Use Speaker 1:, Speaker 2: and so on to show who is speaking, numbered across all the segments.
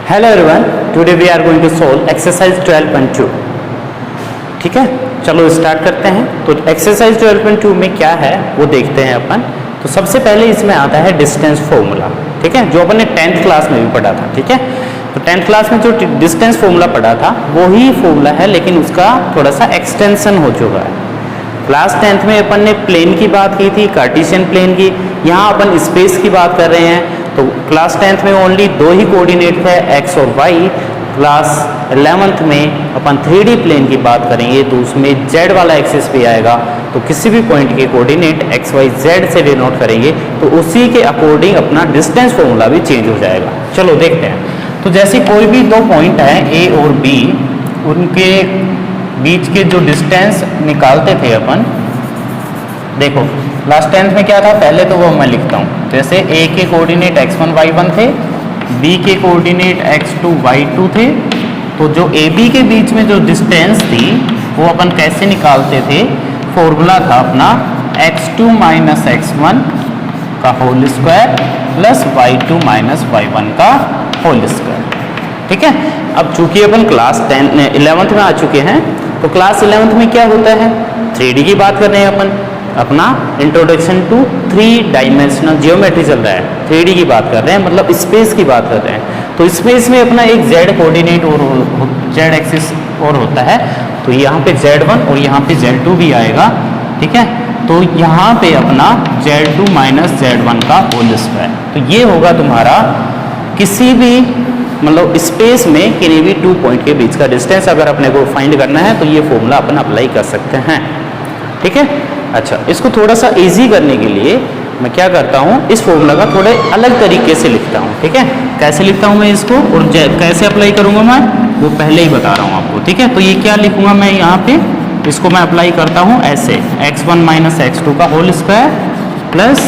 Speaker 1: Hello everyone, today we are going to solve exercise 12.2। ठीक है, चलो स्टार्ट करते हैं। तो एक्सरसाइज 12.2 में क्या है वो देखते हैं अपन। तो सबसे पहले इसमें आता है डिस्टेंस फॉर्मूला, ठीक है, जो अपन ने 10th क्लास में भी पढ़ा था। ठीक है, तो 10th क्लास में जो डिस्टेंस फॉर्मूला पढ़ा था वो ही फॉर्मूला है, लेकिन उसका थोड़ा सा एक्सटेंशन हो चुका है। क्लास 10th में अपन ने प्लेन की बात की थी, कार्टेशियन प्लेन की। यहाँ अपन स्पेस की बात कर रहे हैं। तो क्लास 10th में ओनली दो ही कोऑर्डिनेट थे, एक्स और वाई। क्लास 11th में अपन 3D प्लेन की बात करेंगे तो उसमें जेड वाला एक्सिस भी आएगा। तो किसी भी पॉइंट के कोऑर्डिनेट एक्स वाई जेड से डिनोट करेंगे तो उसी के अकॉर्डिंग अपना डिस्टेंस फॉर्मूला भी चेंज हो जाएगा। चलो देखते हैं। तो जैसे कोई भी दो पॉइंट है ए और बी, उनके बीच के जो डिस्टेंस निकालते थे अपन, देखो क्लास 10th में क्या था, पहले तो वो मैं लिखता हूँ। जैसे ए के कोऑर्डिनेट x1 y1 थे, बी के कोऑर्डिनेट x2 y2 थे। तो जो ए बी के बीच में जो डिस्टेंस थी वो अपन कैसे निकालते थे, फॉर्मूला था अपना x2 माइनस x1 का whole square plus y2 minus y1 का होल स्क्वायर। ठीक है, अब चूंकि अपन क्लास 11th में आ चुके हैं, तो क्लास 11th में क्या होता है, 3D की बात कर रहे हैं अपन। अपना इंट्रोडक्शन टू 3 डायमेंशनल जियोमेट्री चल रहा है। 3D की बात कर रहे हैं, मतलब स्पेस की बात कर रहे हैं। तो स्पेस में अपना एक z कोऑर्डिनेट और z एक्सिस और होता है। तो यहाँ पे z1 और यहाँ पे z2 भी आएगा। ठीक है, तो यहाँ पे अपना z2 माइनस z1 का होल स्क्वायर। तो ये होगा तुम्हारा किसी भी मतलब स्पेस में किसी भी 2 पॉइंट के बीच का डिस्टेंस अगर अपने को फाइंड करना है तो ये फॉर्मूला अपन अप्लाई कर सकते हैं। ठीक है, अच्छा, इसको थोड़ा सा इजी करने के लिए मैं क्या करता हूँ, इस फॉर्मूला का थोड़े अलग तरीके से लिखता हूँ। ठीक है, कैसे लिखता हूँ मैं इसको और कैसे अप्लाई करूँगा मैं वो पहले ही बता रहा हूँ आपको। ठीक है, तो ये क्या लिखूँगा मैं यहाँ पे, इसको मैं अप्लाई करता हूँ ऐसे, x1 माइनस x2 का whole square plus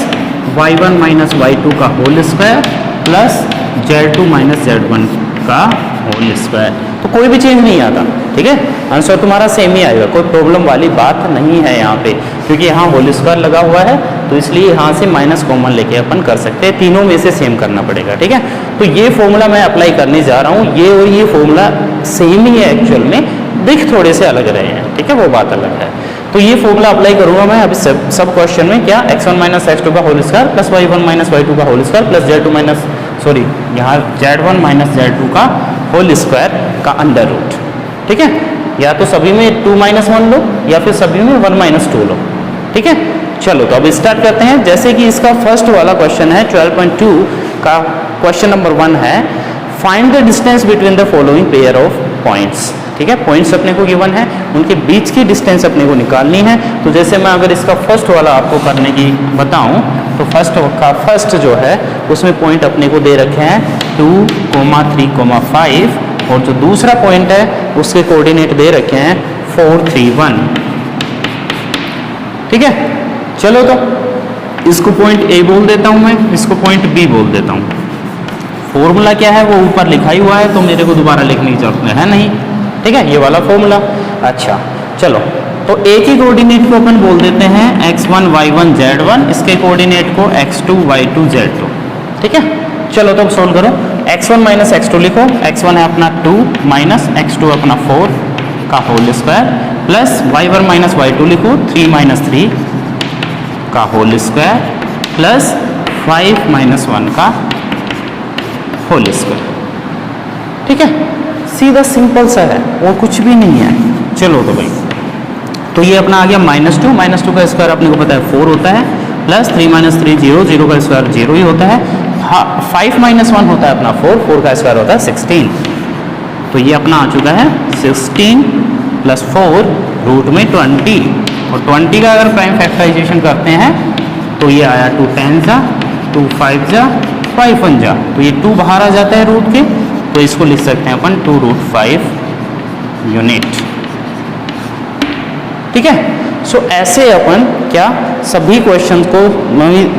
Speaker 1: y1 minus y2 का whole square plus z2 minus z1 का होल स्क्वायर। तो कोई भी चेंज नहीं आता। ठीक है, आंसर तुम्हारा सेम ही आएगा, कोई प्रॉब्लम वाली बात नहीं है यहाँ पे, क्योंकि यहाँ होल स्क्वायर लगा हुआ है तो इसलिए यहाँ से माइनस कॉमन लेके अपन कर सकते हैं। तीनों में से सेम करना पड़ेगा। ठीक है, तो ये फॉर्मूला मैं अप्लाई करने जा रहा हूँ। ये और ये फॉर्मूला सेम ही है, एक्चुअल में दिख थोड़े से अलग रहे हैं। ठीक है, वो बात अलग है। तो ये फॉर्मूला अप्लाई करूंगा मैं अभी सब क्वेश्चन में। क्या, x1 माइनस x2 का whole square plus y1 minus y2 का whole square plus z2 minus यहाँ z1 माइनस z2 का होल स्क्वायर का अंडर रूट। ठीक है, या तो सभी में 2 माइनस 1 लो या फिर सभी में 1 माइनस 2 लो। ठीक है, चलो तो अब स्टार्ट करते हैं। जैसे कि इसका फर्स्ट वाला क्वेश्चन है 12.2 का क्वेश्चन नंबर 1 है, find the distance between the following pair of points. ठीक है, पॉइंट्स अपने को गिवन है, उनके बीच की डिस्टेंस अपने को निकालनी है। तो जैसे मैं अगर इसका फर्स्ट वाला आपको करने की बताऊं तो फर्स्ट जो है उसमें पॉइंट अपने को दे रखे हैं 2, 3, 5 और जो दूसरा पॉइंट है उसके कोऑर्डिनेट दे रखे हैं 4, 3, 1। ठीक है, चलो तो इसको पॉइंट ए बोल देता हूं मैं, इसको पॉइंट बी बोल देता हूं। फॉर्मूला क्या है वो ऊपर लिखा ही हुआ है, तो मेरे को दोबारा लिखने की जरूरत है नहीं। ठीक है, ये वाला फॉर्मूला। अच्छा चलो, तो ए की कोऑर्डिनेट को अपन बोल देते हैं x1 y1 z1, इसके कोऑर्डिनेट को x2 y2 z2। ठीक है, चलो तो अब सोल्व करो। x1 माइनस x2 लिखो, x1 है अपना 2 माइनस x2 अपना 4 का whole square plus y1 minus y2 लिखो 3 माइनस 3 का होल स्क्वायर प्लस 5 माइनस 1 का होल स्क्वायर। ठीक है, सीधा सिंपल सा है और कुछ भी नहीं है। चलो तो भाई, तो ये अपना आ गया -2 का स्क्वायर अपने को पता है 4 होता है, प्लस 3 माइनस 3 0 का स्क्वायर 0 ही होता है। 5 माइनस 1 होता है अपना 4 का स्क्वायर होता है 16। तो ये अपना आ चुका है 16 प्लस 4 रूट में 20, और 20 का अगर प्राइम फैक्टराइजेशन करते हैं तो ये आया 2 10 जा, 2 5 जा, 5 1 जा, तो ये 2 बाहर आ जाता है रूट के, तो इसको लिख सकते हैं अपन 2 रूट 5 यूनिट। ठीक है, सो ऐसे अपन क्या सभी क्वेश्चन को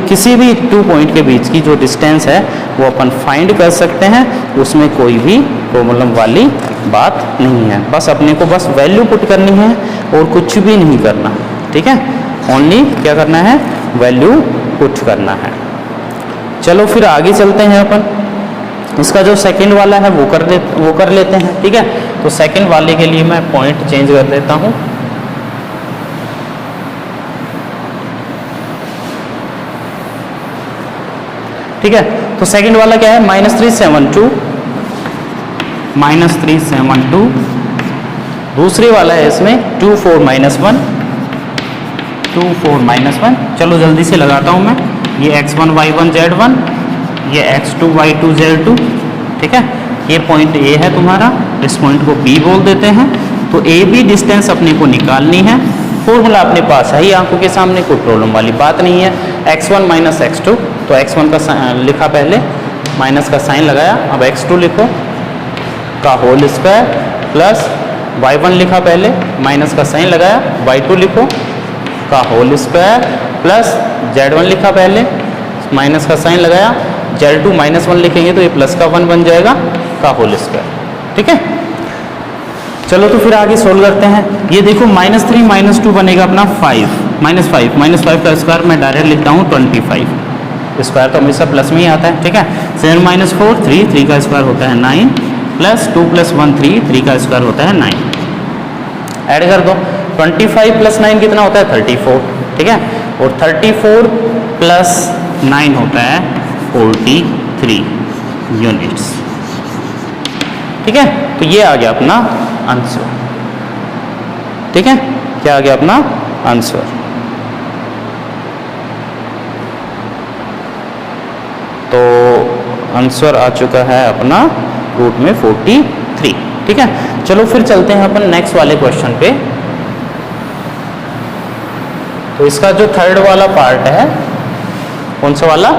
Speaker 1: किसी भी 2 पॉइंट के बीच की जो डिस्टेंस है वो अपन फाइंड कर सकते हैं। उसमें कोई भी प्रॉब्लम वाली बात नहीं है, बस अपने को बस वैल्यू पुट करनी है और कुछ भी नहीं करना। ठीक है, ओनली क्या करना है, वैल्यू पुट करना है। चलो फिर आगे चलते हैं अपन। इसका जो सेकंड वाला है वो कर लेते हैं, ठीक है। तो सेकंड वाले के लिए मैं पॉइंट चेंज कर देता हूँ। ठीक है, तो सेकंड वाला क्या है, -372 -372। दूसरे वाला है इसमें 24 -1 24 -1। चलो जल्दी से लगाता हूँ मैं। ये x1 y1 z1, ये x2 y2 z2, ठीक है। ये पॉइंट A है तुम्हारा, इस पॉइंट को B बोल देते हैं। तो AB डिस्टेंस अपने को निकालनी है। फॉर्मूला अपने पास है ही आंखों के सामने, कोई प्रॉब्लम वाली बात नहीं है। x1 - x2, तो x1 का लिखा पहले, माइनस का साइन लगाया, अब x2 लिखो का होल स्क्वायर, प्लस y1 लिखा पहले, माइनस का साइन लगाया, y2 लिखो का होल स्क्वायर, प्लस z1 लिखा पहले, माइनस का साइन लगाया, z2 -1 लिखेंगे तो ये प्लस का 1 बन जाएगा का होल स्क्वायर, ठीक है। चलो तो फिर आगे सोल्व करते हैं। ये देखो -3 -2 बनेगा अपना 5 -5 का स्क्वायर मैं डायरेक्ट लिखता हूँ 25। स्क्वायर तो हमेशा प्लस में ही आता है, ठीक है। 7 - 4 3 का स्क्वायर होता है 9, प्लस 2 + 1 3 का स्क्वायर होता है 9। ऐड कर दो, 25 + 9 कितना होता है 34, ठीक है। और 34 + 9 होता है 43 यूनिट्स, ठीक है। तो ये आ गया अपना आंसर, ठीक है। क्या आ गया अपना आंसर? तो आंसर आ चुका है अपना रूट में 43, ठीक है। चलो फिर चलते हैं अपन नेक्स्ट वाले क्वेश्चन पे। तो इसका जो थर्ड वाला पार्ट है, कौन सा वाला?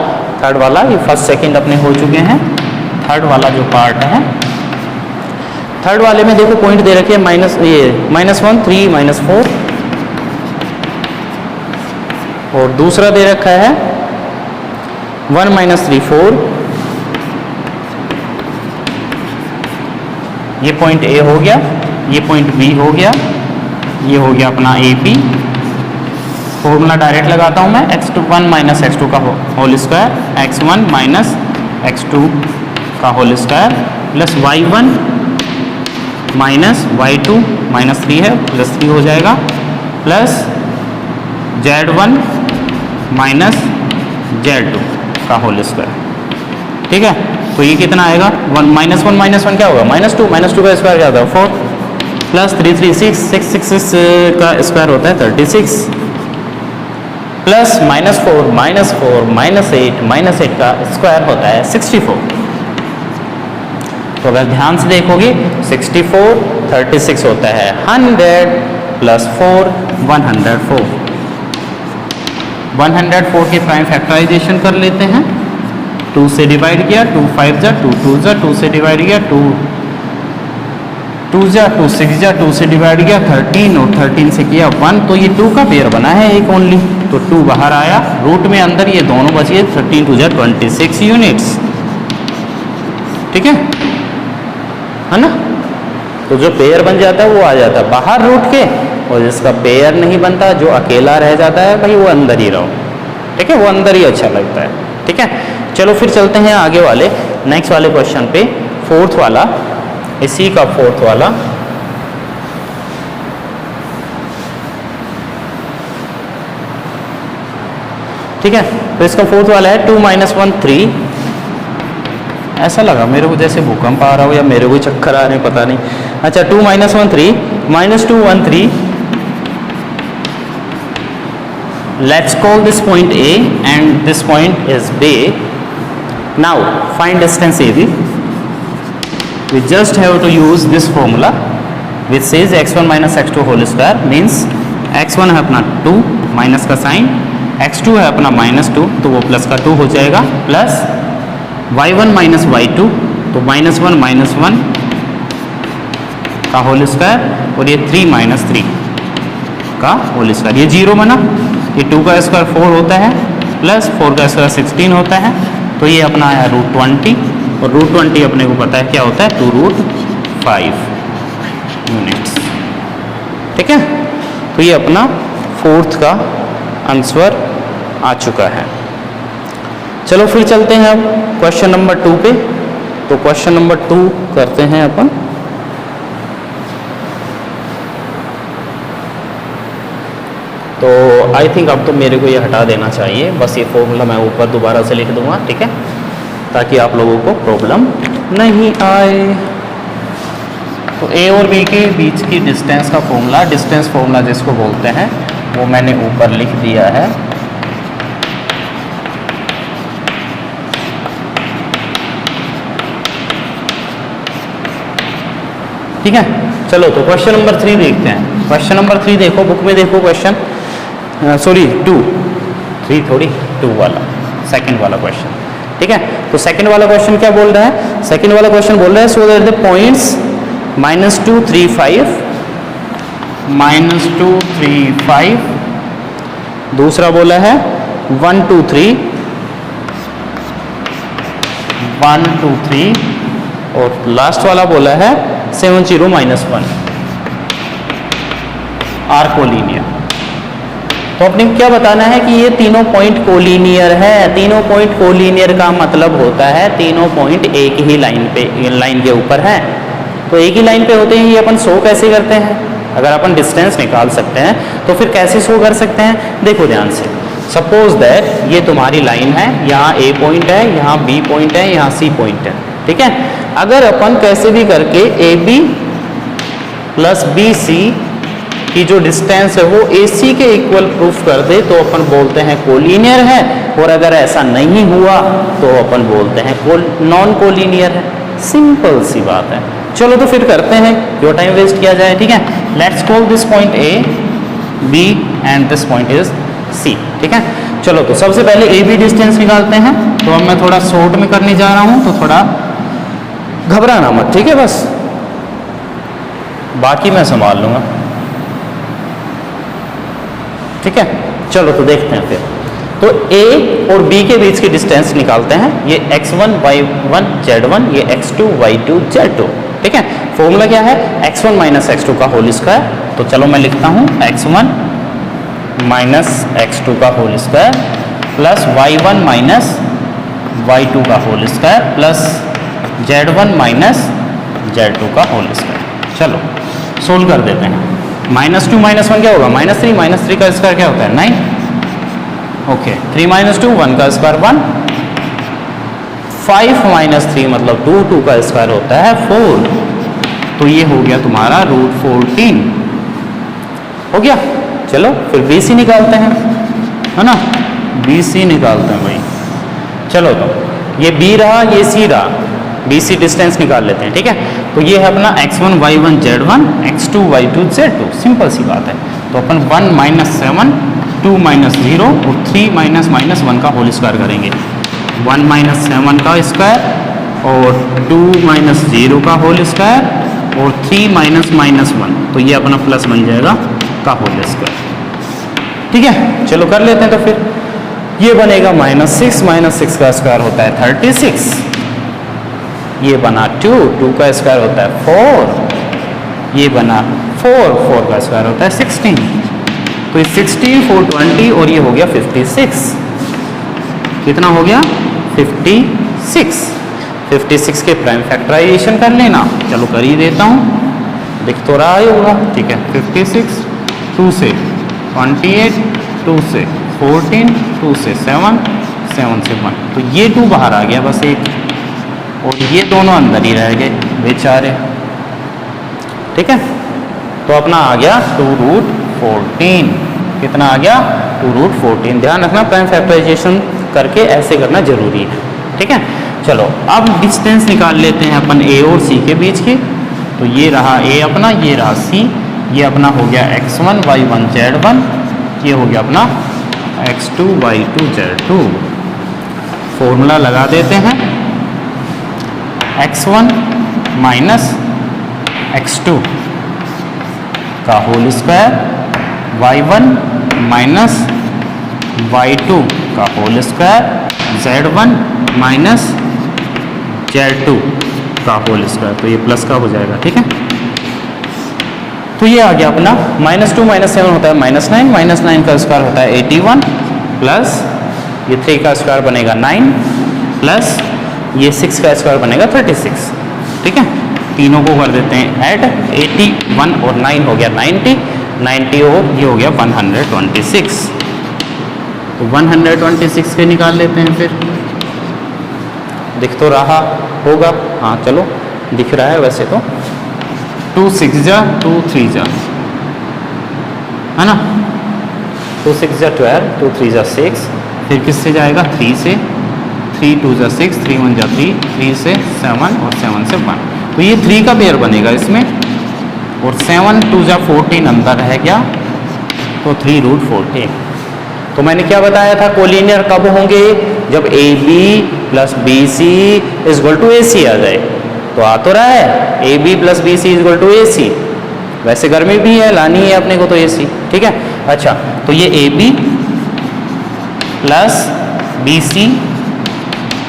Speaker 1: थर्ड वाला। ये फर्स्ट सेकंड अपने हो चुके हैं। थर्ड वाला जो पार्ट है, थर्ड वाले में देखो पॉइंट दे रखे हैं -1 3 -4, और दूसरा दे रखा है 1 -3 4। ये पॉइंट A हो गया, ये पॉइंट B हो गया, ये हो गया अपना AP। फॉर्मूला डायरेक्ट लगाता हूं मैं, x1 - x2 का होल स्क्वायर, x1 - x2 का whole square, plus y1 - y2 -3 है, +3 हो जाएगा, प्लस z1 - z2 का होल स्क्वायर, ठीक है। तो ये कितना आएगा, 1 -1 क्या होगा, -2 का स्क्वायर क्या होता है 4, प्लस 3 3 6 का स्क्वायर होता है 36, प्लस -4 -8 का स्क्वायर होता है 64। तो अगर ध्यान से देखोगे 64 36 होता है 100, प्लस 4 104। 104 के प्राइम फैक्टराइजेशन कर लेते हैं। 2 से डिवाइड किया, 2 5 जा, 2 2 जा, 2 से डिवाइड किया, 2 2 जा, 2 6 जा, 2 से डिवाइड किया 13, और 13 से किया 1, तो ये 2 का पेयर बना है एक ओनली, तो 2 बाहर आया, रूट में अंदर ये दोनों बचिए, 13 2 जा 26 यूनिट्स, ठीक है ना। तो जो पेयर बन जाता है वो आ जाता है बाहर रूट के, और जिसका पेयर नहीं बनता, जो अकेला रह जाता है भाई, वो अंदर ही रहो, ठीक है, वो अंदर ही अच्छा लगता है, ठीक है। चलो फिर चलते हैं आगे वाले नेक्स्ट वाले क्वेश्चन पे, फोर्थ वाला, इसी का फोर्थ वाला। ठीक है, तो इसका फोर्थ वाला है 2 - 1 3। ऐसा लगा मेरे को जैसे भूकंप आ रहा हो या मेरे को चक्कर आ रहे हैं, पता नहीं। अच्छा, 2 - 1 3 -2 1 3। Let's call this point A and this point is B. Now find distance AB. We just have to use this formula which says x1 - x2 whole square, means x1 है अपना 2, माइनस का साइन, x2 है अपना -2, तो वो plus का 2 हो जाएगा, प्लस y1 - y2, तो -1 -1 का होल स्क्वायर, और ये 3 - 3 का होल स्क्वायर, ये 0 बना, ये 2 का स्क्वायर 4 होता है, प्लस 4 का स्क्वायर 16 होता है, तो ये अपना है √20, और √20 अपने को पता है क्या होता है 2√5 यूनिट्स, ठीक है। तो ये अपना फोर्थ का आंसर आ चुका है। चलो फिर चलते हैं अब क्वेश्चन नंबर 2 पे। तो क्वेश्चन नंबर 2 करते हैं अपन। तो आई थिंक अब तो मेरे को ये हटा देना चाहिए, बस ये फॉर्मूला मैं ऊपर दोबारा से लिख दूंगा, ठीक है, ताकि आप लोगों को प्रॉब्लम नहीं आए। तो ए और बी के बीच की डिस्टेंस का फॉर्मूला, डिस्टेंस फॉर्मूला जिसको बोलते हैं, वो मैंने ऊपर लिख दिया है। ठीक है, चलो तो क्वेश्चन नंबर 3 देखते हैं। क्वेश्चन नंबर 3 देखो, बुक में देखो क्वेश्चन, सॉरी 2, 3 थोड़ी 2 वाला, सेकंड वाला क्वेश्चन। ठीक है, तो सेकंड वाला क्वेश्चन क्या बोल रहा है? सेकंड वाला क्वेश्चन बोल रहा है सो दैट द पॉइंट्स -2, 3, 5, -2, 3, 5, दूसरा बोला है 1, 2, 3, 1, 2, 3, और लास्ट वाला बोला है 7, 0, -1 आर कोलिनियर। तो अपने क्या बताना है कि ये तीनों पॉइंट कोलिनियर है। तीनों पॉइंट कोलिनियर का मतलब होता है तीनों पॉइंट एक ही लाइन के ऊपर है। तो एक ही लाइन पे होते हैं, ये अपन शो कैसे करते हैं? अगर अपन डिस्टेंस निकाल सकते हैं तो फिर कैसे शो कर सकते हैं? देखो ध्यान से, सपोज दैट ये तुम्हारी लाइन है, यहाँ ए पॉइंट है, यहाँ बी पॉइंट है, यहाँ सी पॉइंट है। ठीक है, अगर अपन कैसे भी करके A B plus B C की जो डिस्टेंस है वो ए सी के इक्वल प्रूफ कर दे तो अपन बोलते हैं कोलिनियर है, और अगर ऐसा नहीं हुआ तो अपन बोलते हैं नॉन कोलिनियर है। सिंपल सी बात है। चलो तो फिर करते हैं, क्यों टाइम वेस्ट किया जाए। ठीक है, let's call this point A, B and this point is C. ठीक है, चलो तो सबसे पहले ए बी डिस्टेंस निकालते हैं। तो अब मैं थोड़ा शॉर्ट में करने जा रहा हूं, तो थोड़ा घबराना मत, ठीक है, बस बाकी मैं संभाल लूंगा। ठीक है, चलो तो देखते हैं फिर। तो A और B के बीच की डिस्टेंस निकालते हैं। ये x1 y1 z1, ये x2 y2 z2। ठीक है, फॉर्मूला क्या है? x1 माइनस x2 का होल स्क्वायर। तो चलो मैं लिखता हूँ x1 माइनस x2 का whole square plus y1 minus y2 का whole square plus z1 minus z2 का होल स्क्वायर। चलो सोल्व कर देते हैं। -2 -1 क्या होगा? -3, -3 का स्क्वायर क्या होता है? 9। ओके, 3 - 2 1 का स्क्वायर 1, 5 - 3 मतलब 2, 2 का स्क्वायर होता है 4। तो ये हो गया तुम्हारा √14 हो गया। चलो फिर BC निकालते हैं, है ना, BC निकालते हैं भाई। चलो तो ये B रहा, ये C रहा, BC डिस्टेंस निकाल लेते हैं। ठीक है, तो ये है अपना x1 y1 z1, x2 y2 z2। Simple सी बात है। तो अपन 1 - 7, 2 - 0 और 3 - -1 का होल स्क्वायर करेंगे। 1 - 7 का स्क्वायर और 2 - 0 का होल स्क्वायर और 3 - -1, तो ये अपना प्लस बन जाएगा का होल स्क्वायर। ठीक है, चलो कर लेते हैं। तो फिर ये बनेगा -6 का स्क्वायर होता है 36, ये बना 2 का स्क्वायर होता है 4, ये बना 4 का स्क्वायर होता है 16। तो ये 16, 4, 20 और ये हो गया 56। कितना हो गया? 56। 56 के प्राइम फैक्टराइजेशन कर लेना। चलो कर ही देता हूँ, दिख तो रहा ही होगा। ठीक है, 56 2 से 28, 2 से 14, 2 से 7, 7 से 1, तो ये 2 बाहर आ गया बस एक, और ये दोनों अंदर ही रह गए बेचारे। ठीक है, तो अपना आ गया 2√14। कितना आ गया? 2√14। ध्यान रखना, प्राइम फैक्टराइजेशन करके ऐसे करना जरूरी है। ठीक है, चलो अब डिस्टेंस निकाल लेते हैं अपन A और C के बीच की। तो ये रहा A अपना, ये रहा C, ये अपना हो गया x1 y1 z1, ये हो गया अपना x2 y2 z2। फॉर्मूला लगा देते हैं, x1 माइनस x2 का whole square, y1 minus y2 का whole square, z1 minus z2 का होल स्क्वायर। तो ये प्लस का हो जाएगा। ठीक है, तो ये आ गया अपना -2 - 7 होता है -9, -9 का स्क्वायर होता है 81, प्लस ये 3 का स्क्वायर बनेगा 9, प्लस ये 6 का स्क्वायर बनेगा 36। ठीक है, तीनों को कर देते हैं ऐड, 81 और 9 हो गया 90, 90 और ये हो गया 126। तो 126 के निकाल लेते हैं फिर, दिख तो रहा होगा, हाँ चलो दिख रहा है वैसे तो। 2 6 जा 2 3 जा, है ना, 2 6 जा 12, 2 3 जा 6, फिर किससे जाएगा 3 से, 3 2 जा 6, 3 1 जा 3, 3 से 7 और 7 से 1, तो ये 3 का पेयर बनेगा इसमें, और 7 2 जा 14 अंदर है क्या, तो 3√14। तो मैंने क्या बताया था, कोलिनियर कब होंगे, जब A B plus B C is equal to A C आ जाए। तो आ तो रहा है A B plus B C is equal to A C, वैसे गर्मी भी है, लानी है अपने को तो ए सी। ठीक है, अच्छा तो ये A B plus B C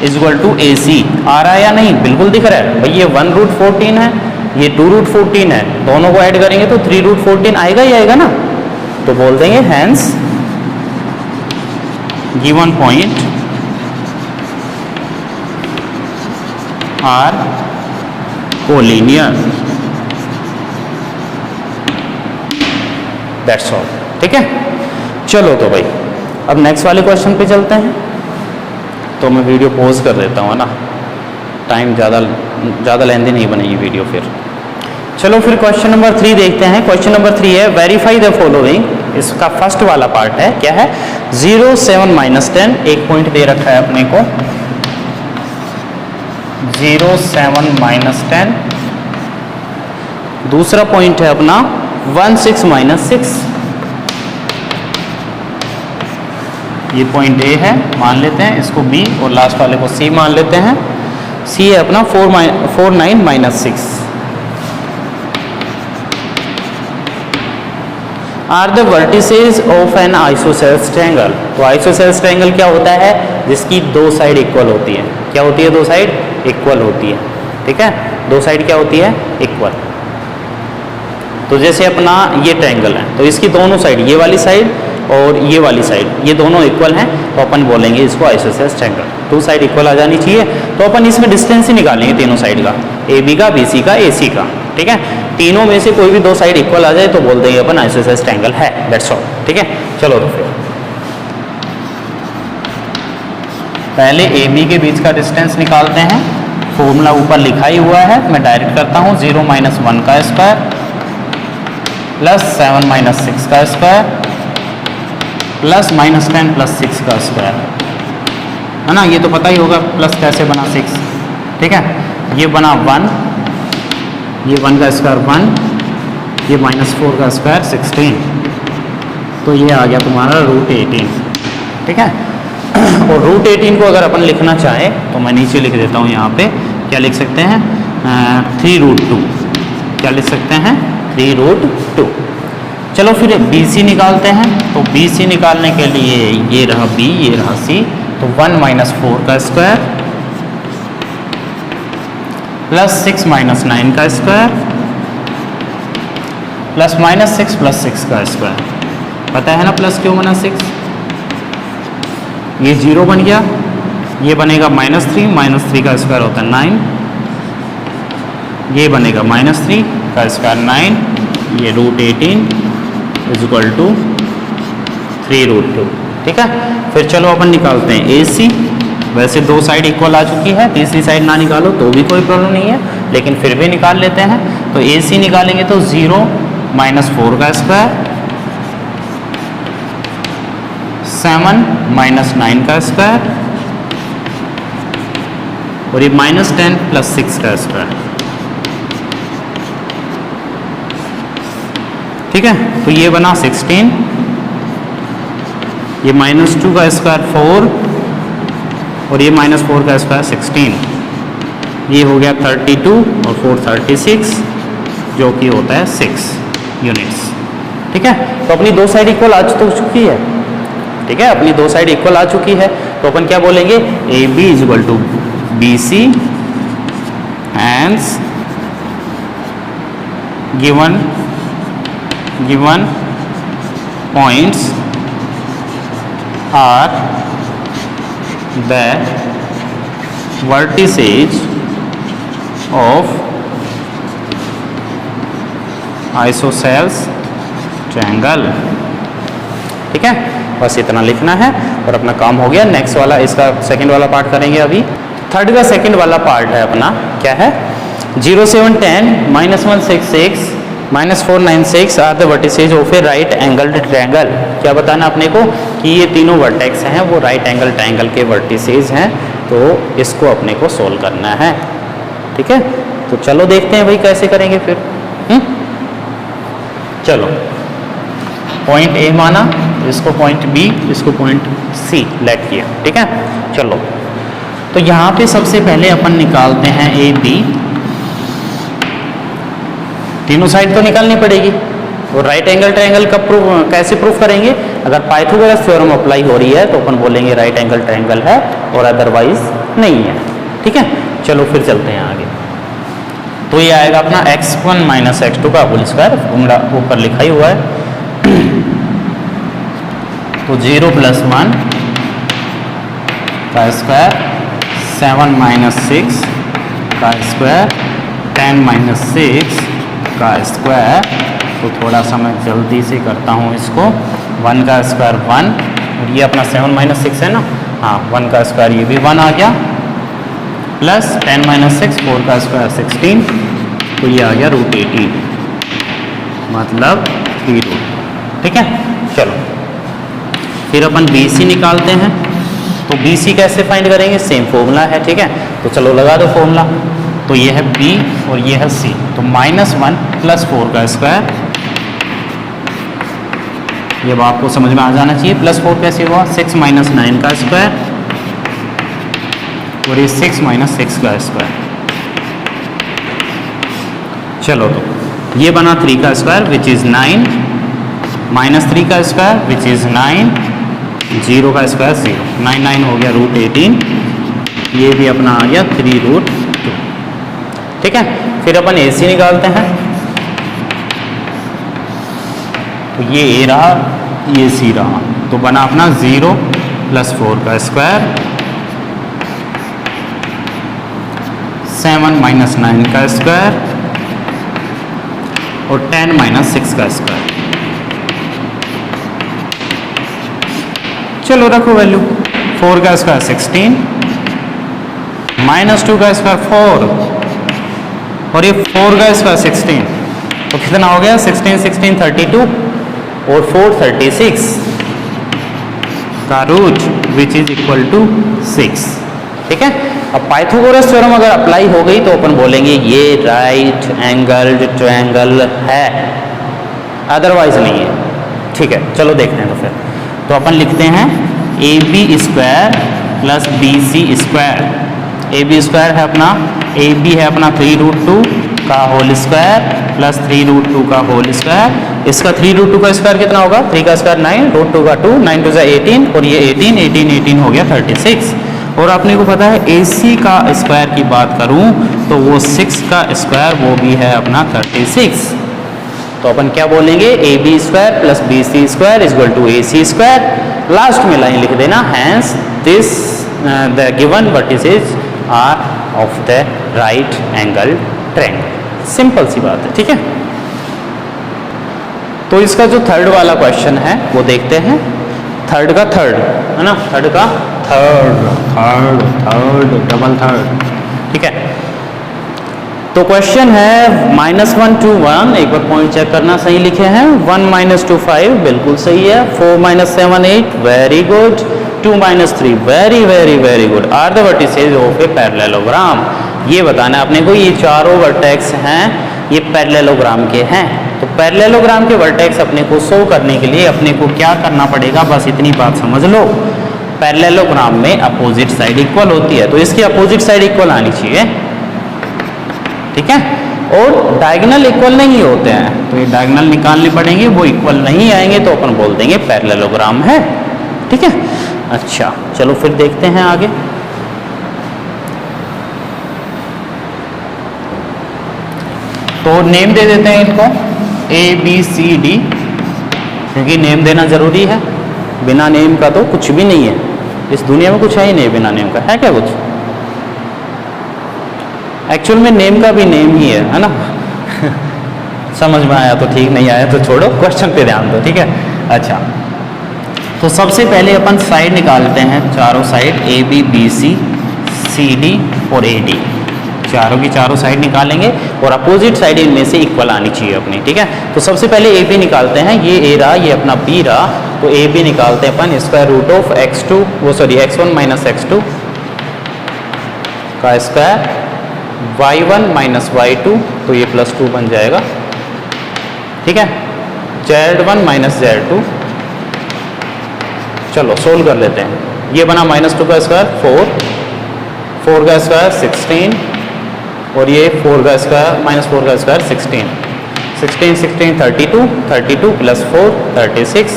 Speaker 1: is equal to A C आ रहा है या नहीं, बिल्कुल दिख रहा है भाई, ये 1√14 है, ये 2√14 है, दोनों को ऐड करेंगे तो 3√14 आएगा ही आएगा ना। तो बोल देंगे hence given point are collinear, that's all. ठीक है, चलो तो भाई अब नेक्स्ट वाले क्वेश्चन पे चलते हैं। तो मैं वीडियो पॉज कर देता हूँ, है ना, टाइम ज़्यादा लेंदी नहीं बनेगी वीडियो फिर। चलो फिर क्वेश्चन नंबर 3 देखते हैं। क्वेश्चन नंबर 3 है वेरीफाई द फॉलोइंग, इसका फर्स्ट वाला पार्ट है, क्या है 0 7 -10, एक पॉइंट दे रखा है अपने को 0 7 -10, दूसरा पॉइंट है अपना 1 6 -6, ये पॉइंट ए है मान लेते हैं, इसको बी और लास्ट वाले को सी मान लेते हैं। सी है अपना 4 9 -6। Are the vertices of an isosceles triangle. तो आइसोसेलेस ट्रायंगल क्या होता है, जिसकी दो साइड इक्वल होती है। क्या होती है, दो साइड इक्वल होती है। ठीक है, दो साइड क्या होती है, इक्वल। तो जैसे अपना ये ट्रायंगल है, तो इसकी दोनों साइड, ये वाली साइड और ये वाली साइड, ये दोनों इक्वल हैं, तो अपन बोलेंगे इसको isosceles triangle. Two side equal आ जानी चाहिए, तो अपन इसमें डिस्टेंस ही निकालेंगे तीनों साइड का, ए बी का, बी सी का, ए सी का। ठीक है, तीनों में से कोई भी दो साइड इक्वल आ जाए तो बोल देंगे अपन आइसोसेलेस ट्रायंगल है, दैट्स ऑल। ठीक है, चलो तो फिर पहले ए बी के बीच का डिस्टेंस निकालते हैं। फॉर्मूला ऊपर लिखा ही हुआ है, मैं डायरेक्ट करता हूँ, 0 - 1 का स्क्वायर प्लस 7 - 6 का स्क्वायर प्लस -10 + 6 का स्क्वायर, है ना। ये तो पता ही होगा प्लस कैसे बना 6। ठीक है, ये बना 1, ये 1 का स्क्वायर 1, ये -4 का स्क्वायर 16, तो ये आ गया तुम्हारा √18। ठीक है, और √18 को अगर अपन लिखना चाहें तो मैं नीचे लिख देता हूँ, यहाँ पे क्या लिख सकते हैं 3√2, क्या लिख सकते हैं 3√2। चलो फिर BC निकालते हैं। तो BC निकालने के लिए ये रहा B, ये रहा C, तो 1 - 4 का स्क्वायर प्लस 6 - 9 का स्क्वायर प्लस -6 + 6 का स्क्वायर। पता है ना प्लस क्यों बना 6, ये 0 बन गया, ये बनेगा -3 का स्क्वायर होता है 9, ये बनेगा -3 का स्क्वायर 9, ये √18 = 3√2। ठीक है, फिर चलो अपन निकालते हैं AC। वैसे दो साइड इक्वल आ चुकी है, तीसरी साइड ना निकालो तो भी कोई प्रॉब्लम नहीं है, लेकिन फिर भी निकाल लेते हैं। तो AC निकालेंगे तो 0 - 4 का स्क्वायर, 7 - 9 का स्क्वायर और ये -10 + 6 का स्क्वायर। ठीक है, तो ये बना 16, ये -2 का स्क्वायर 4 और ये -4 का स्क्वायर 16, ये हो गया 32 और 4 36, जो कि होता है 6 यूनिट्स। ठीक है, तो अपनी दो साइड इक्वल आ चुकी है। ठीक है, अपनी दो साइड इक्वल आ चुकी है, तो अपन क्या बोलेंगे AB = BC hence given points are the vertices of isosceles triangle. ठीक है, बस इतना लिखना है और अपना काम हो गया। नेक्स्ट वाला, इसका सेकंड वाला पार्ट करेंगे अभी। थर्ड का सेकंड वाला पार्ट है अपना, क्या है, 0 7 10 -166 -496 are the vertices of a right angled triangle. क्या बताना अपने को कि ये तीनों वर्टेक्स हैं वो राइट एंगल ट्रायंगल के वर्टिसेज हैं, तो इसको अपने को सोल्व करना है। ठीक है, तो चलो देखते हैं भाई कैसे करेंगे फिर। चलो, पॉइंट ए माना, इसको पॉइंट बी, इसको पॉइंट सी लेट किया। ठीक है, चलो तो यहाँ पे सबसे पहले अपन निकालते हैं ए बी। तीनों साइड तो निकालनी पड़ेगी। और राइट एंगल ट्रायंगल का कैसे प्रूफ करेंगे? अगर पाइथागोरस थ्योरम अप्लाई हो रही है तो अपन बोलेंगे राइट एंगल ट्रायंगल है और अदरवाइज नहीं है। ठीक है, चलो फिर चलते हैं आगे। तो ये आएगा अपना x1 - x2 का होल स्क्वायर, फॉर्मूला ऊपर लिखा ही हुआ है। तो 0 + 1 का स्क्वायर, 7 - 6 का स्क्वायर, 10 - 6 का स्क्वायर। तो थोड़ा सा मैं जल्दी से करता हूँ इसको। 1 का स्क्वायर 1, और ये अपना 7 - 6 है ना, हाँ 1 का स्क्वायर ये भी 1 आ गया, प्लस 10 - 6 4 का स्क्वायर 16, तो ये आ गया √18, मतलब 3 रूट। ठीक है, चलो फिर अपन BC निकालते हैं। तो BC कैसे फाइंड करेंगे? सेम फॉर्मूला है। ठीक है, तो चलो लगा दो फॉर्मूला। तो ये है B और ये है C। तो -1 + 4 का स्क्वायर, ये अब आपको समझ में आ जाना चाहिए। +4 कैसे हुआ? 6 - 9 का स्क्वायर, और ये 6 - 6 का स्क्वायर। चलो तो ये बना 3 का स्क्वायर विच इज़ 9, -3 का स्क्वायर विच इज़ 9, 0 का स्क्वायर 0, 9 9 हो गया √18। ये भी अपना आ गया 3√2। ठीक है, फिर अपन AC निकालते हैं। तो ये A रहा, ये C रहा, तो बना अपना 0 + 4 का स्क्वायर, 7 - 9 का स्क्वायर, और 10 - 6 का स्क्वायर। चलो रखो वैल्यू। 4 का स्क्वायर 16, -2 का स्क्वायर 4, और ये 4 का स्क्वायर 16, तो कितना हो गया? 16 16 32, और 4 36 का root which is equal to 6। ठीक है, अब पाइथागोरस थ्योरम अगर अप्लाई हो गई तो अपन बोलेंगे ये राइट एंगल्ड ट्रायंगल है, अदरवाइज नहीं है। ठीक है, चलो देखते हैं। तो फिर तो अपन लिखते हैं AB² + BC square. AB square है अपना, AB है अपना 3√2 का होल स्क्वायर प्लस 3√2 का होल स्क्वायर। इसका 3√2 का स्क्वायर कितना होगा? 3 का स्क्वायर 9, √2 का 2, 9 2 18, और ये 18 18 18 हो गया 36। और अपने को पता है AC का स्क्वायर की बात करूं तो वो 6 का स्क्वायर वो भी है अपना 36। तो अपन क्या बोलेंगे? AB² + BC² = AC²। लास्ट में लाइन लिख देना, hence this the given vertices are of the right angle triangle. Simple सी बात है। ठीक है, तो इसका जो थर्ड वाला क्वेश्चन है वो देखते हैं। थर्ड का थर्ड है ना, थर्ड का third third third double third. ठीक है, तो क्वेश्चन है -1 to 1, एक बार पॉइंट चेक करना सही लिखे हैं। 1 - 2 5 बिल्कुल सही है। 4 - 7 8 very good. 2 - 3 very very very good. Are the vertices of a parallelogram. ये बताना है अपने को, ये चारों वर्टेक्स हैं ये पैरेललोग्राम के हैं। तो पैरेललोग्राम के वर्टेक्स अपने को शो करने के लिए अपने को क्या करना पड़ेगा? बस इतनी बात समझ लो, पैरेललोग्राम में अपोजिट साइड इक्वल होती है, तो इसकी अपोजिट साइड इक्वल आनी चाहिए। ठीक है, और डायगोनल इक्वल नहीं होते हैं, तो ये डायगोनल निकालने पड़ेंगे, वो इक्वल नहीं आएंगे तो अपन बोल देंगे पैरेललोग्राम है। ठीक है, अच्छा चलो फिर देखते हैं आगे। तो नेम दे देते हैं इनको ABCD, क्योंकि नेम देना जरूरी है। बिना नेम का तो कुछ भी नहीं है, इस दुनिया में कुछ है ही नहीं बिना नेम का, है क्या कुछ? एक्चुअल में नेम का भी नेम ही है ना। समझ में आया तो ठीक, नहीं आया तो छोड़ो, क्वेश्चन पे ध्यान दो, ठीक है। अच्छा, तो सबसे पहले अपन साइड निकालते हैं, चारों side A B B C C D और ए डी, चारों की चारों साइड निकालेंगे और अपोजिट साइड इनमें से इक्वल आनी चाहिए अपनी, ठीक है। तो सबसे पहले ए बी निकालते हैं, ये ए रहा, ये अपना बी रहा, तो ए बी निकालते हैं अपन, स्क्वायर रूट ऑफ x2 वो सॉरी x1 माइनस x2 का स्क्वायर, y1 माइनस y2 तो ये +2 बन जाएगा, ठीक है। z1 माइनस z2, चलो सोल्व कर लेते हैं। ये बना -2 का स्क्वायर 4 का स्क्वायर 16 और ये 4 का स्क्वायर -4 का square 16 32 plus 4 36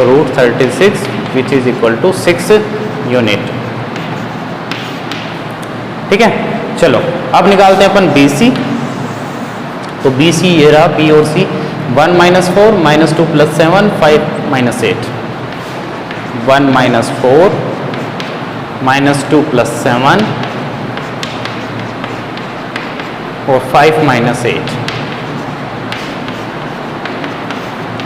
Speaker 1: root 36 which is equal to 6 unit, ठीक है। चलो अब निकालते हैं अपन बी सी, तो बी सी ये रहा, बी और सी 1 minus 4 -2 plus 7 5 minus 8, 1 minus 4 -2 plus 7 और 5 माइनस 8,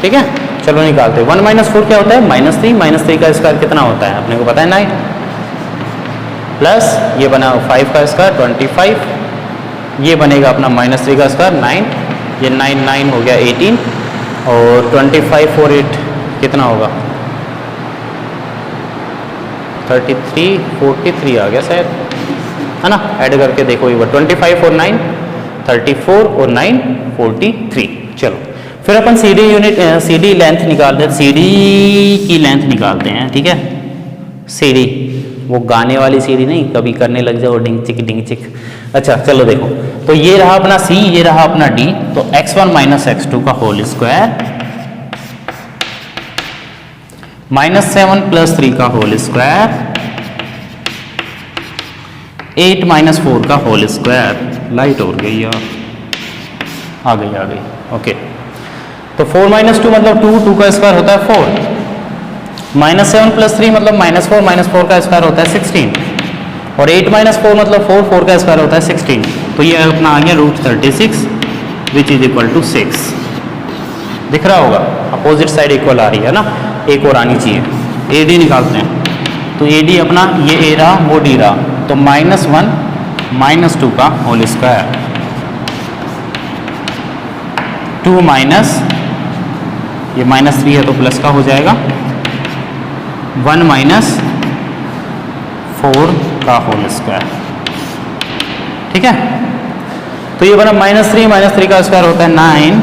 Speaker 1: ठीक है। चलो निकालते हैं। 1 माइनस 4 क्या होता है, -3 का स्क्वायर कितना होता है अपने को पता है 9, प्लस ये बना 5 का स्क्वायर 25, ये बनेगा अपना -3 का स्क्वायर 9, ये 9 हो गया 18 और 25 और 8 कितना होगा 33 43 आ गया शायद, है ना। ऐड करके देखो, ये 25 और 9 34 और 9 43। चलो फिर अपन CD लेंथ निकालते हैं, CD की लेंथ निकालते हैं, ठीक है। CD वो गाने वाली CD नहीं, कभी करने लग जाओ डिंग चिक। अच्छा चलो देखो, तो ये रहा अपना C, ये रहा अपना D, तो x1 माइनस x2 का होल स्क्वायर -7 प्लस 3 का होल स्क्वायर 8 माइनस 4 का होल स्क्वायर, लाइट हो गई यार, आ गई ओके। तो 4 माइनस 2 मतलब 2 का स्क्वायर होता है 4, -7 प्लस 3 मतलब -4 का स्क्वायर होता है 16 और 8 माइनस 4 मतलब 4 का स्क्वायर होता है 16, तो ये अपना आ गया root 36 which is equal to 6। दिख रहा होगा अपोजिट साइड इक्वल आ रही है ना, एक और आनी चाहिए। AD निकालते हैं, तो AD अपना ये A रहा वो D रहा, तो -1 -2 का होल स्क्वायर 2 माइनस ये -3 है तो प्लस का हो जाएगा 1 माइनस 4 का होल स्क्वायर, ठीक है। तो ये बना -3 का स्क्वायर होता है 9,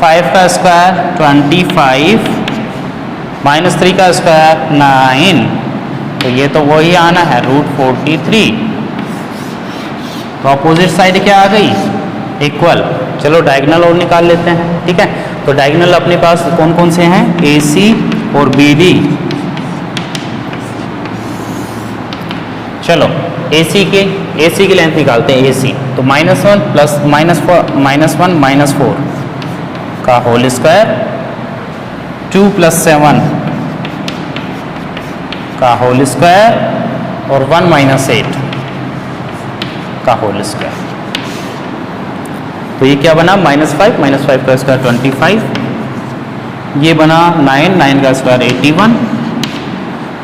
Speaker 1: 5 का स्क्वायर 25 -3 का स्क्वायर 9, तो ये तो वही आना है रूट 43। तो अपोजिट साइड क्या आ गई इक्वल। चलो डायगोनल और निकाल लेते हैं, ठीक है। तो डायगोनल अपने पास कौन कौन से हैं, AC और BD। चलो AC की लेंथ निकालते हैं AC, तो -1 प्लस -1 -4 का होल स्क्वायर 2 प्लस 7 का होल स्क्वायर और 1 माइनस 8 का होल स्क्वायर। तो ये क्या बना -5 का स्क्वायर 25, ये बना 9 का स्क्वायर 81,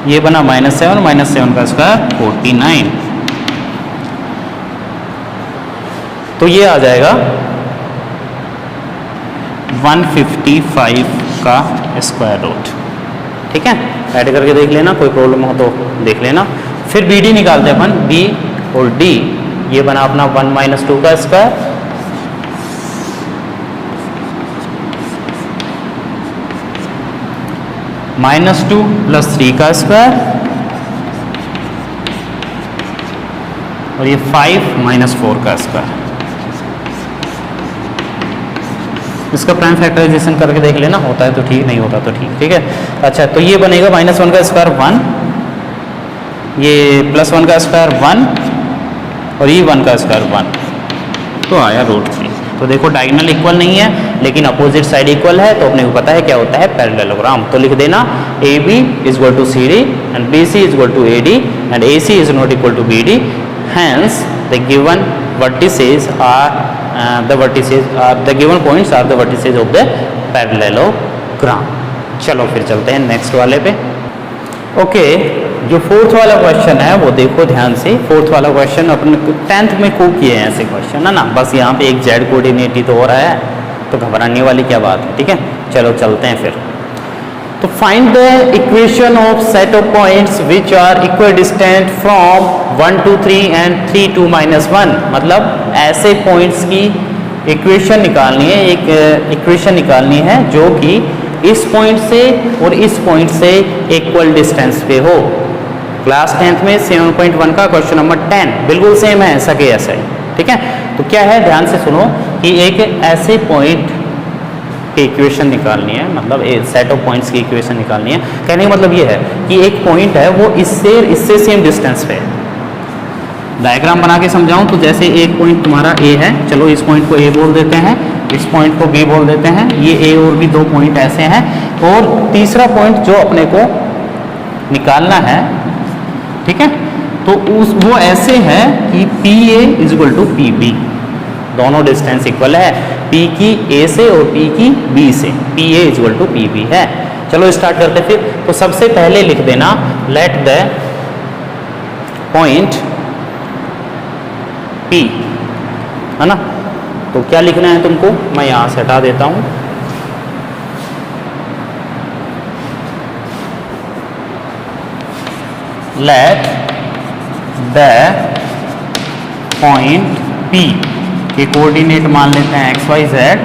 Speaker 1: ये बना -7 का स्क्वायर 49, तो ये आ जाएगा 155 का स्क्वायर रूट, ठीक है। ऐड करके देख लेना, कोई प्रॉब्लम हो तो देख लेना। फिर BD निकालते हैं अपन, B और D, ये बना अपना 1 माइनस 2 का स्क्वायर -2 प्लस 3 का स्क्वायर और ये 5 माइनस 4 का स्क्वायर। इसका प्राइम फैक्टराइजेशन करके देख लेना, होता है तो ठीक, नहीं होता तो ठीक, ठीक है। अच्छा तो ये बनेगा -1 का स्क्वायर 1, ये +1 का स्क्वायर 1 और ये 1 का स्क्वायर 1, तो आया √3। तो देखो डायगोनल इक्वल नहीं है लेकिन अपोजिट साइड इक्वल है, तो अपने को पता है क्या होता है पैरेललोग्राम। तो लिख देना AB is equal to CD and BC is equal to AD and AC is not equal to BD, hence the given vertices are the given points are the vertices of the parallelogram. चलो फिर चलते हैं next वाले पे। Okay, जो fourth वाला question है वो देखो ध्यान से। फोर्थ वाला क्वेश्चन अपने 10th में खूब किए हैं ऐसे क्वेश्चन, है ना। बस यहाँ पे एक जेड कोऑर्डिनेट ही तो हो रहा है, तो घबराने वाली क्या बात है, ठीक है। चलो चलते हैं फिर। तो find the equation of set of points which are equal distant from 1 to 3 and 3 to -1। मतलब ऐसे पॉइंट्स की इक्वेशन निकालनी है, एक इक्वेशन निकालनी है जो कि इस पॉइंट से और इस पॉइंट से इक्वल डिस्टेंस पे हो। क्लास 10th में 7.1 का क्वेश्चन नंबर 10 बिल्कुल सेम है, ऐसा कि ऐसा ही, ठीक है। तो क्या है, ध्यान से सुनो कि एक ऐसे पॉइंट की इक्वेशन निकालनी है, मतलब एक सेट ऑफ पॉइंट्स की इक्वेशन निकालनी है। कहने का मतलब ये है कि एक पॉइंट है वो इससे सेम डिस्टेंस पे है। डायग्राम बना के समझाऊं तो जैसे एक पॉइंट तुम्हारा ए है, चलो इस पॉइंट को ए बोल देते हैं, इस पॉइंट को बी बोल देते हैं, ये ए और बी दो पॉइंट ऐसे हैं। और तीसरा पॉइंट जो अपने को निकालना है, ठीक है, तो वो ऐसे है कि P A is equal to P B, दोनों डिस्टेंस इक्वल है, पी की ए से और पी की बी से, P A is equal to P B है। चलो स्टार्ट करते फिर। तो सबसे पहले लिख देना लेट द पॉइंट पी, है ना। तो क्या लिखना है तुमको, मैं यहां से हटा देता हूं। लेट द पॉइंट पी के कोऑर्डिनेट मान लेते हैं X Y Z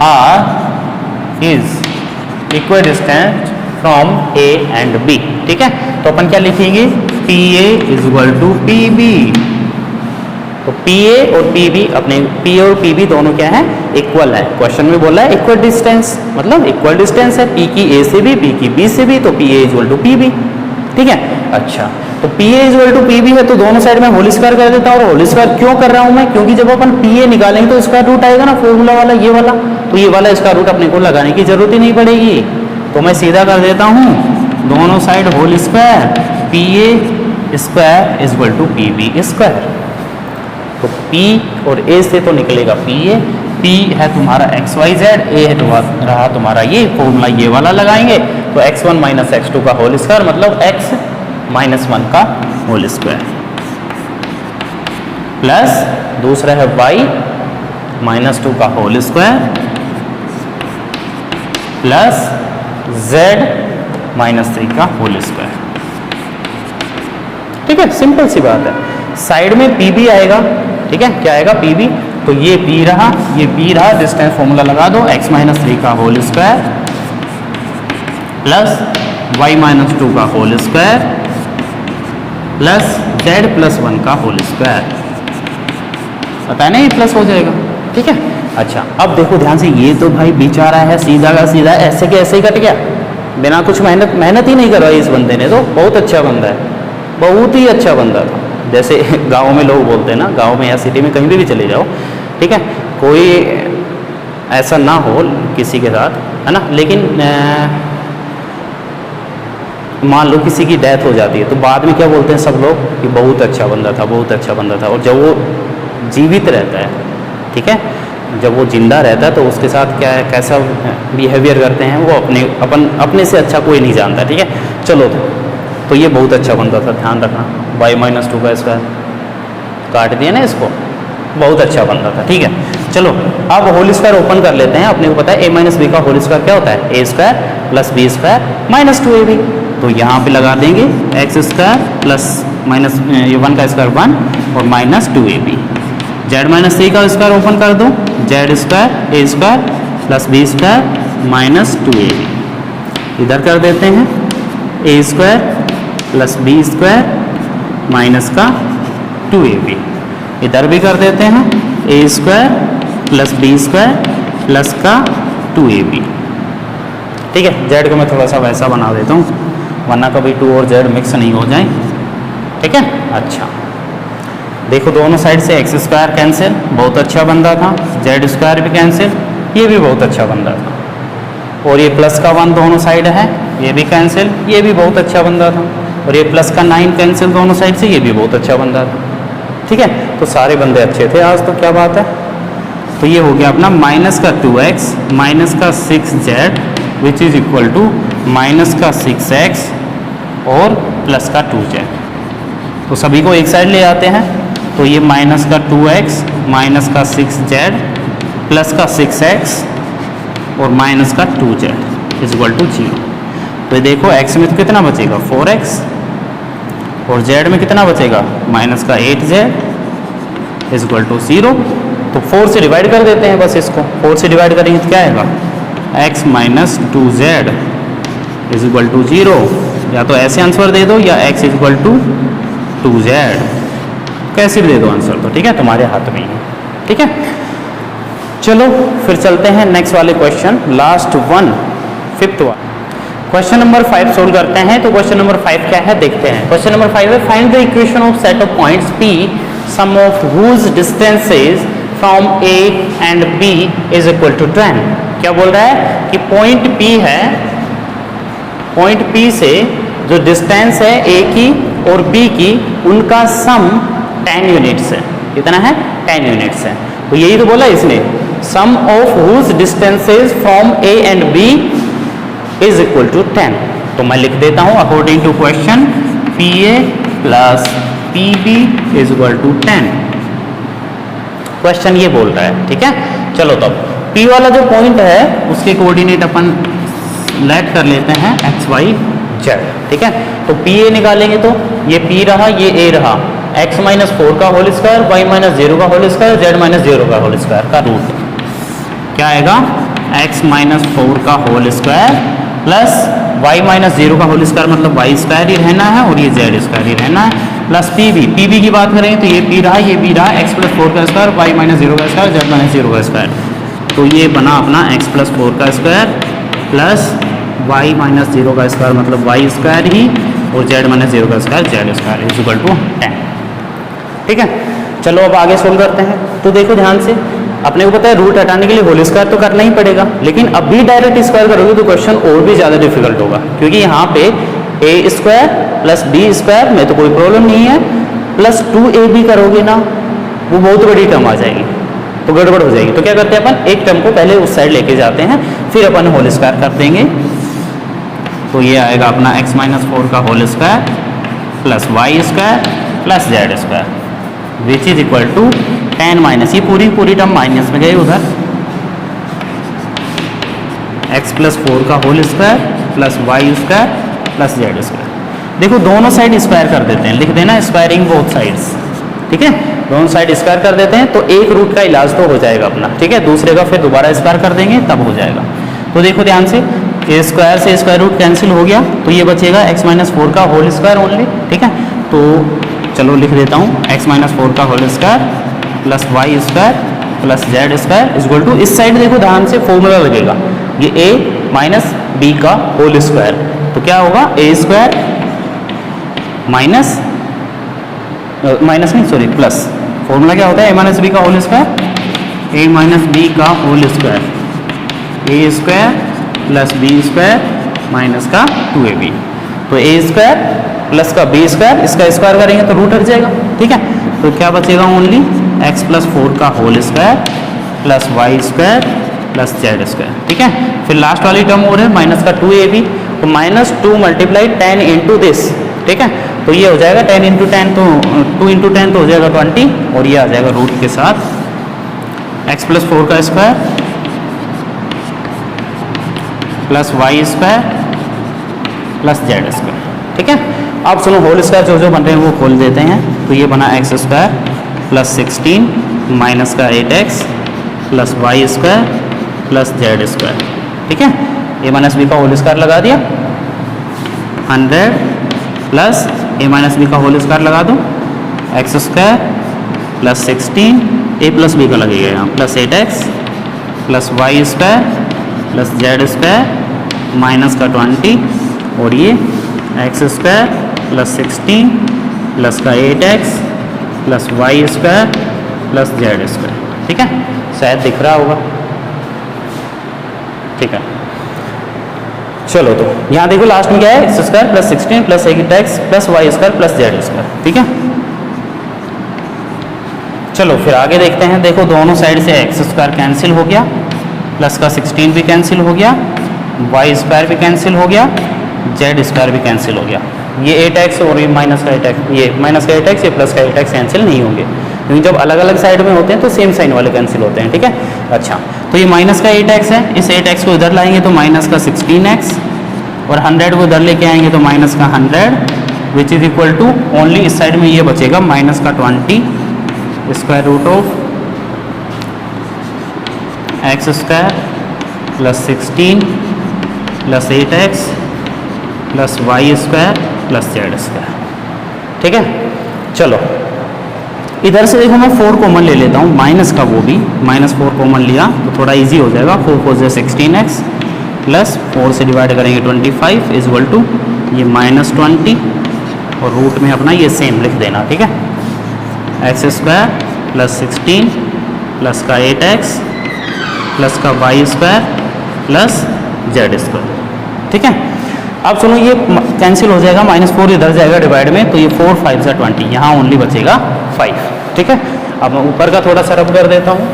Speaker 1: are is equal distance from A and B, ठीक है। तो अपन क्या लिखेंगे, P A is equal to P B. तो पी ए और पी बी, अपने पी ए और पी बी दोनों क्या है, इक्वल है। क्वेश्चन में बोला है इक्वल डिस्टेंस, मतलब इक्वल डिस्टेंस है, पी की ए से भी, पी की बी से भी, तो P A is equal to P B, ठीक है। अच्छा, तो P A is equal to P B है, तो दोनों साइड में होल स्क्वायर कर देता हूँ। और होल स्क्वायर क्यों कर रहा हूँ मैं, क्योंकि जब अपन पी ए निकालेंगे तो स्क्वायर रूट आएगा ना, फॉर्मूला वाला ये वाला, तो ये वाला स्क्वायर रूट अपने को लगाने की जरूरत ही नहीं पड़ेगी। तो मैं सीधा कर देता हूँ, दोनों side whole square, P A square is equal to P B square. तो P और A से तो निकलेगा PA, P है तुम्हारा एक्स वाई जेड, A है रहा तुम्हारा ये फॉर्मूला ये वाला लगाएंगे, तो x1 माइनस x2 का होल स्क्वायर मतलब x माइनस 1 का होल स्क्वायर, प्लस दूसरा है y माइनस 2 का whole square, plus z minus 3 का होल स्क्वायर, ठीक है। सिंपल सी बात है। साइड में पी बी आएगा, ठीक है, क्या आएगा पी बी, तो ये पी रहा, ये बी रहा, डिस्टेंस फॉर्मूला लगा दो, x माइनस 3 का whole square plus y minus 2 का whole square plus z plus 1 का होल स्क्वायर, पता है ना, ये प्लस हो जाएगा, ठीक है। अच्छा, अब देखो ध्यान से, ये तो भाई बेचारा है सीधा का सीधा ऐसे के ऐसे ही कट गया, बिना कुछ मेहनत ही नहीं करवाई इस बंदे ने, तो बहुत अच्छा बंदा है, बहुत ही अच्छा बंदा था। जैसे गांव में लोग बोलते हैं ना, गांव में या सिटी में कहीं भी चले जाओ, ठीक है, कोई ऐसा ना हो किसी के साथ, है ना, लेकिन मान लो किसी की डेथ हो जाती है, तो बाद में क्या बोलते हैं सब लोग कि बहुत अच्छा बंदा था, बहुत अच्छा बंदा था। और जब वो जीवित रहता है, ठीक है, जब वो जिंदा रहता है तो उसके साथ क्या है, कैसा बिहेवियर करते हैं वो अपने से अच्छा कोई नहीं जानता, ठीक है। चलो, तो ये बहुत अच्छा बंदा था, ध्यान रखना, y माइनस 2 का स्क्वायर काट दिया ना इसको, बहुत अच्छा बंदा था, ठीक है। चलो अब होल स्क्वायर ओपन कर लेते हैं, अपने को पता है a माइनस बी का होल स्क्वायर क्या होता है, a square plus B square minus 2ab, तो यहाँ पे लगा देंगे एक्स स्क्वायर प्लस माइनस 1 का स्क्वायर 1 और माइनस 2ab। जेड माइनस 3 का स्क्वायर ओपन कर दो, Z square a square plus B square minus 2ab, इधर कर देते हैं a square plus B square minus का 2ab, इधर भी कर देते हैं a square plus B square plus का 2ab, ठीक है। z को मैं थोड़ा सा वैसा बना देता हूँ, वरना कभी 2 और z मिक्स नहीं हो जाए, ठीक है। अच्छा, देखो दोनों साइड से एक्स स्क्वायर कैंसिल, बहुत अच्छा बंदा था, जेड स्क्वायर भी कैंसिल, ये भी बहुत अच्छा बंदा था, और ये प्लस का 1 दोनों साइड है, ये भी कैंसिल, ये भी बहुत अच्छा बंदा था, और ये प्लस का 9 कैंसिल दोनों साइड से, ये भी बहुत अच्छा बंदा था, ठीक है, तो सारे बंदे अच्छे थे आज, तो क्या बात है। तो ये हो गया अपना माइनस का 2x माइनस का 6z which is equal to minus का 6x और प्लस का 2z। तो सभी को एक साइड ले आते हैं, तो ये माइनस का 2x माइनस का 6z प्लस का 6x और माइनस का 2z इज इक्वल टू 0। तो ये देखो x में तो कितना बचेगा 4x और z में कितना बचेगा माइनस का 8z इज इक्वल टू 0। तो 4 से डिवाइड कर देते हैं बस इसको, 4 से डिवाइड करेंगे तो क्या आएगा x minus 2z is equal to 0। या तो ऐसे आंसर दे दो या x is equal to 2z, कैसे भी दे दो आंसर, तो ठीक है तुम्हारे हाथ में ही, ठीक है। चलो फिर चलते हैं नेक्स्ट वाले question, last one, fifth one. Question number 5 solve करते हैं। तो क्वेश्चन नंबर 5 क्या है देखते हैं। क्वेश्चन नंबर 5 है find the equation of set of points P sum of whose distances from A and B is equal to 10। क्या बोल रहा है कि पॉइंट P है, पॉइंट P से जो डिस्टेंस है A की और B की, उनका सम 10 यूनिट्स है। कितना है 10 यूनिट्स है। तो यही तो बोला इसने, sum of whose distances from A and B is equal to 10। तो मैं लिख देता हूं according to question PA plus PB is equal to 10। Question ये बोल रहा है, ठीक है। चलो तब P वाला जो पॉइंट है उसके कोऑर्डिनेट अपन लेट कर लेते हैं x y z, ठीक है। तो PA निकालेंगे तो ये P रहा, ये A रहा, x माइनस 4 का होल स्क्वायर, y माइनस 0 का होल स्क्वायर, z माइनस 0 का होल स्क्वायर का रूट क्या आएगा x माइनस 4 का whole square plus y minus 0 का होल स्क्वायर, मतलब y स्क्वायर ही रहना है और ये z स्क्वायर ही रहना है, प्लस PB की बात करें तो ये P रहा, ये B रहा, x प्लस 4 का स्क्वायर, y माइनस 0 का स्क्वायर, z माइनस 0 का स्क्वायर। तो ये बना अपना x प्लस 4 का स्क्वायर प्लस y माइनस 0 का स्क्वायर, मतलब y स्क्वायर ही, और z माइनस 0 का square z square is equal to 10, ठीक है। चलो अब आगे सोल्व करते हैं। तो देखो ध्यान से, अपने को पता है रूट हटाने के लिए होल स्क्वायर तो करना ही पड़ेगा, लेकिन अभी डायरेक्ट स्क्वायर करोगे तो क्वेश्चन और भी ज़्यादा डिफिकल्ट होगा, क्योंकि यहाँ पे a square plus b square में तो कोई प्रॉब्लम नहीं है, प्लस 2ab करोगे ना वो बहुत बड़ी टर्म आ जाएगी, तो गड़बड़ हो जाएगी। तो क्या करते हैं अपन, एक टर्म को पहले उस साइड लेके जाते हैं, फिर अपन होल स्क्वायर कर देंगे। तो ये आएगा अपना x माइनस 4 का whole square plus y square plus z square which is equal to 10 minus, ये पूरी टर्म माइनस में गई उधर, x प्लस 4 का whole square plus y square plus z square. देखो दोनों साइड स्क्वायर कर देते हैं, लिख देना स्क्वायरिंग बोथ साइड्स, ठीक है। दोनों साइड स्क्वायर कर देते हैं तो एक रूट का इलाज तो हो जाएगा अपना, ठीक है। दूसरे का फिर दोबारा स्क्वायर कर देंगे तब हो जाएगा। तो देखो ध्यान से, ए स्क्वायर से स्क्वायर रूट कैंसिल हो गया, तो ये बचेगा x माइनस 4 का होल स्क्वायर ओनली, ठीक है। तो चलो लिख देता हूँ x माइनस 4 का whole square plus y square plus z square is equal to, इस साइड देखो ध्यान से फॉर्मूला लगेगा, ये a माइनस b का होल स्क्वायर, तो क्या होगा a स्क्वायर माइनस नहीं सॉरी प्लस, फॉर्मूला क्या होता है a माइनस बी का whole square, a minus B का whole square, a square plus b square minus का 2ab। तो a स्क्वायर प्लस का b स्क्वायर, इसका स्क्वायर करेंगे तो रूट हट जाएगा, ठीक है। तो क्या बचेगा ओनली x प्लस 4 का whole square plus y square plus z square, ठीक है। फिर लास्ट वाली टर्म और है माइनस का 2ab, तो माइनस 2 मल्टीप्लाई 10 इंटू दिस, ठीक है। तो ये हो जाएगा 10 इंटू 10, तो 2 इंटू 10 तो हो जाएगा 20, और ये आ जाएगा रूट के साथ x प्लस 4 का square plus y square plus z square, ठीक है। अब सुनो होल स्क्वायर जो बन रहे हैं वो खोल देते हैं। तो ये बना x स्क्वायर प्लस 16 माइनस का 8x plus y square plus z square, ठीक है। a माइनस बी का होल स्क्वायर लगा दिया, 100 प्लस a माइनस बी का होल स्क्वायर लगा दो, x square plus 16 a plus B का लगेगा यहाँ plus 8x plus y square plus z square minus का 20, और ये x स्क्वायर प्लस 16 प्लस का 8x plus y square plus z square, ठीक है। शायद दिख रहा होगा, ठीक है। चलो तो यहाँ देखो लास्ट में क्या है, x square plus 16 plus 8x plus y square plus z square, ठीक है। चलो फिर आगे देखते हैं। देखो दोनों साइड से एक्स स्क्वायर कैंसिल हो गया, प्लस का 16 भी कैंसिल हो गया, वाई स्क्वायर भी कैंसिल हो गया, जेड स्क्वायर भी कैंसिल हो गया। ये 8x और ये माइनस का 8x, ये माइनस का 8x, ये प्लस का 8x कैंसिल नहीं होंगे, क्योंकि जब अलग अलग साइड में होते हैं तो सेम साइन वाले कैंसिल होते हैं। ठीक है, अच्छा तो ये माइनस का 8x है, इस 8x को इधर लाएंगे तो माइनस का 16x, और 100 को इधर लेके आएंगे तो माइनस का 100, which is equal to only इस साइड में ये बचेगा माइनस का 20 square root of X square plus 16 plus 8x plus Y square plus Z square. ठीक है, चलो इधर से देखो मैं 4 कॉमन ले लेता हूँ, माइनस का वो भी -4 कॉमन लिया तो थोड़ा इजी हो जाएगा। 4 4 से 16x प्लस 4 से डिवाइड करेंगे 25 इज इक्वल टू ये -20, और रूट में अपना ये सेम लिख देना। ठीक है, एक्स स्क्वायर प्लस 16 प्लस का 8x प्लस का Y square plus Z square. ठीक है, अब सुनो ये कैंसिल हो जाएगा, -4 इधर जाएगा डिवाइड में, तो ये 4 5 से 20, यहाँ ओनली बचेगा 5। ठीक है, अब मैं ऊपर का थोड़ा सा रब कर देता हूँ।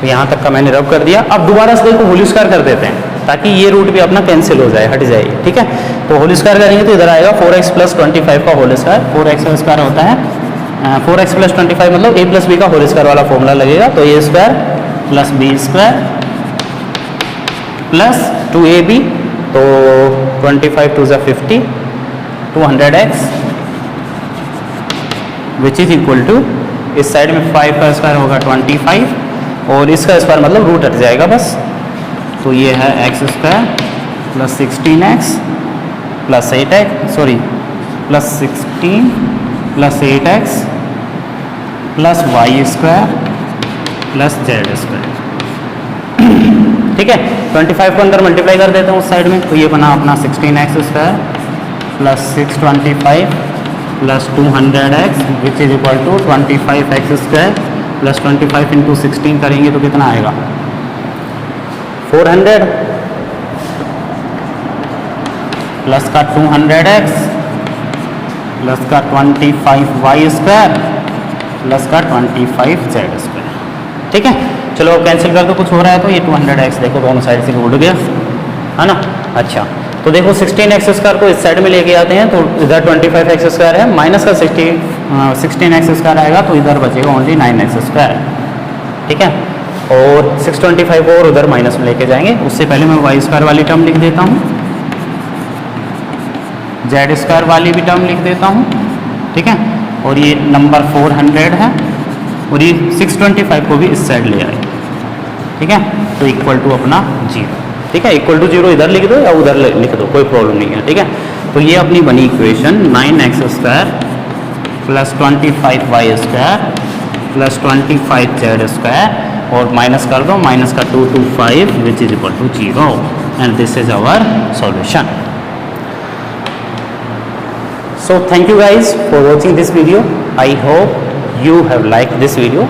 Speaker 1: तो यहाँ तक का मैंने रब कर दिया। अब दोबारा से देखो होल स्क्वायर कर देते हैं ताकि ये रूट भी अपना कैंसिल हो जाए, हट जाए। ठीक है, तो होल स्क्वायर करेंगे तो इधर आएगा 4x प्लस 25 का होल स्क्वायर। 4x का स्क्वायर होता है 4x प्लस 25 मतलब a प्लस बी का होल स्क्वायर वाला फॉर्मूला लगेगा, तो a square plus B square plus 2ab, तो 25 2 ज़ा 50 200x which is equal to इस साइड में 5 का स्क्वायर होगा 25, और इसका स्क्वायर मतलब रूट हट जाएगा बस, तो ये है X square plus 16x plus 8x sorry plus 16 plus 8x plus Y square plus Z square. ठीक है, 25 को अंदर मल्टीप्लाई कर देते हैं उस साइड में, तो ये बना अपना 16x square plus 625 plus 200x which is equal to 25x square plus 25 into 16 करेंगे तो कितना आएगा 400 प्लस का 200x प्लस का 25y स्क्वायर प्लस का 25z स्क्वायर। ठीक है, चलो अब कैंसिल कर दो, कुछ हो रहा है तो ये 200x देखो दोनों साइड से उड़ गया है ना। अच्छा तो देखो 16x स्क्वायर को इस साइड में लेके आते हैं तो इधर 25x स्क्वायर है, माइनस का 16x स्क्वायर आएगा तो इधर बचेगा ओनली 9x स्क्वायर। ठीक है, और 625 को और उधर माइनस में लेके जाएंगे। उससे पहले मैं वाई स्क्वायर वाली टर्म लिख देता हूँ, जेड स्क्वायर वाली भी टर्म लिख देता हूँ। ठीक है, और ये नंबर 400 है, और ये 625 को भी इस साइड ले आए। ठीक है, तो इक्वल टू अपना 0। ठीक है, इक्वल टू 0 इधर लिख दो या उधर लिख दो, कोई प्रॉब्लम नहीं है। ठीक है, तो ये अपनी बनी equation 9x square plus 25y square plus 25z square, और माइनस कर दो, माइनस का 225 which is equal to 0, and this is our solution. So thank you guys for watching this video. I hope you have liked this video.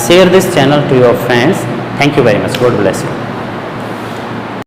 Speaker 1: Share this channel to your friends. Thank you very much. God bless you.